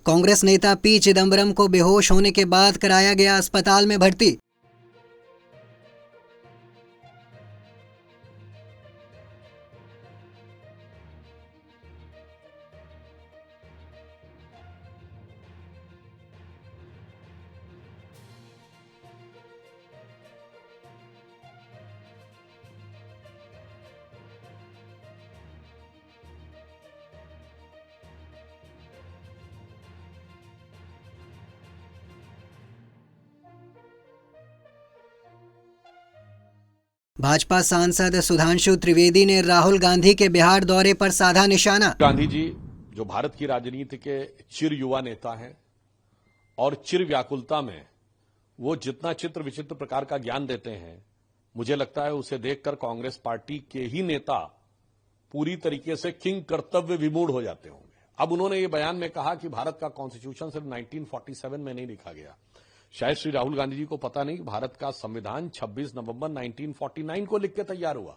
कांग्रेस नेता पी चिदंबरम को बेहोश होने के बाद कराया गया अस्पताल में भर्ती। भाजपा सांसद सुधांशु त्रिवेदी ने राहुल गांधी के बिहार दौरे पर साधा निशाना। गांधी जी जो भारत की राजनीति के चिर युवा नेता हैं और चिर व्याकुलता में वो जितना चित्र विचित्र प्रकार का ज्ञान देते हैं, मुझे लगता है उसे देखकर कांग्रेस पार्टी के ही नेता पूरी तरीके से किंग कर्तव्य विमूढ़ हो जाते होंगे। अब उन्होंने ये बयान में कहा कि भारत का कॉन्स्टिट्यूशन सिर्फ 1947 में नहीं लिखा गया। शायद श्री राहुल गांधी जी को पता नहीं भारत का संविधान 26 नवंबर 1949 को लिख के तैयार हुआ।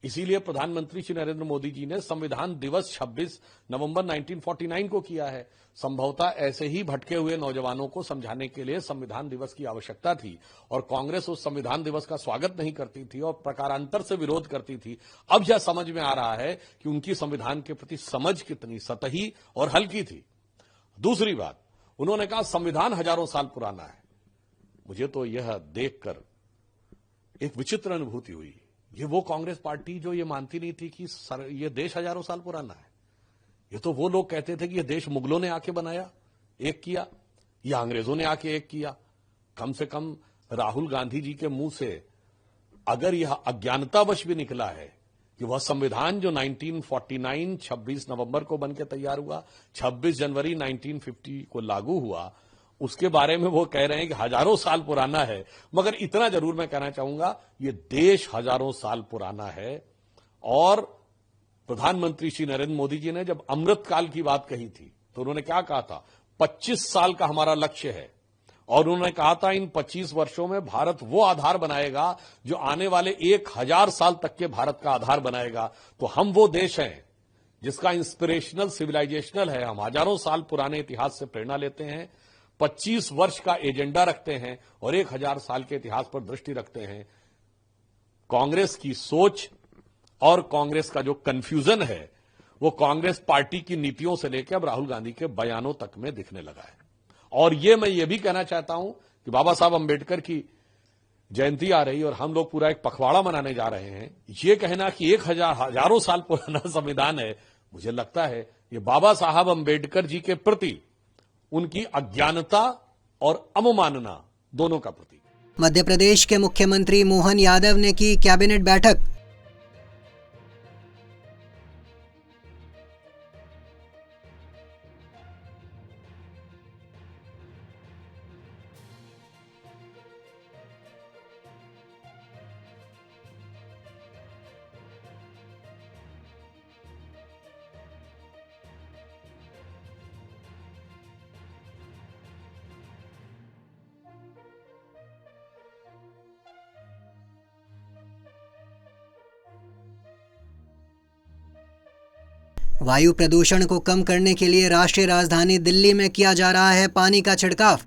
इसीलिए प्रधानमंत्री श्री नरेंद्र मोदी जी ने संविधान दिवस 26 नवंबर 1949 को किया है। संभवतः ऐसे ही भटके हुए नौजवानों को समझाने के लिए संविधान दिवस की आवश्यकता थी और कांग्रेस उस संविधान दिवस का स्वागत नहीं करती थी और प्रकारांतर से विरोध करती थी। अब यह समझ में आ रहा है कि उनकी संविधान के प्रति समझ कितनी सतही और हल्की थी। दूसरी बात, उन्होंने कहा संविधान हजारों साल पुराना है। मुझे तो यह देखकर एक विचित्र अनुभूति हुई। ये वो कांग्रेस पार्टी जो ये मानती नहीं थी कि ये देश हजारों साल पुराना है। ये तो वो लोग कहते थे कि ये देश मुगलों ने आके बनाया, एक किया, या अंग्रेजों ने आके एक किया। कम से कम राहुल गांधी जी के मुंह से अगर यह अज्ञानतावश भी निकला है कि वह संविधान जो 1949 26 नवंबर को बनकर तैयार हुआ, 26 जनवरी 1950 को लागू हुआ, उसके बारे में वो कह रहे हैं कि हजारों साल पुराना है। मगर इतना जरूर मैं कहना चाहूंगा, ये देश हजारों साल पुराना है। और प्रधानमंत्री श्री नरेंद्र मोदी जी ने जब अमृतकाल की बात कही थी तो उन्होंने क्या कहा था, 25 साल का हमारा लक्ष्य है। और उन्होंने कहा था इन 25 वर्षों में भारत वो आधार बनाएगा जो आने वाले 1000 साल तक के भारत का आधार बनाएगा। तो हम वो देश हैं जिसका इंस्पिरेशनल सिविलाइजेशनल है। हम हजारों साल पुराने इतिहास से प्रेरणा लेते हैं, 25 वर्ष का एजेंडा रखते हैं और 1000 साल के इतिहास पर दृष्टि रखते हैं। कांग्रेस की सोच और कांग्रेस का जो कंफ्यूजन है वो कांग्रेस पार्टी की नीतियों से लेकर अब राहुल गांधी के बयानों तक में दिखने लगा है। और मैं ये भी कहना चाहता हूं कि बाबा साहब अंबेडकर की जयंती आ रही और हम लोग पूरा एक पखवाड़ा मनाने जा रहे हैं। ये कहना कि हजारों साल पुराना संविधान है, मुझे लगता है ये बाबा साहब अंबेडकर जी के प्रति उनकी अज्ञानता और अवमानना दोनों का प्रतीक। मध्य प्रदेश के मुख्यमंत्री मोहन यादव ने की कैबिनेट बैठक। वायु प्रदूषण को कम करने के लिए राष्ट्रीय राजधानी दिल्ली में किया जा रहा है पानी का छिड़काव।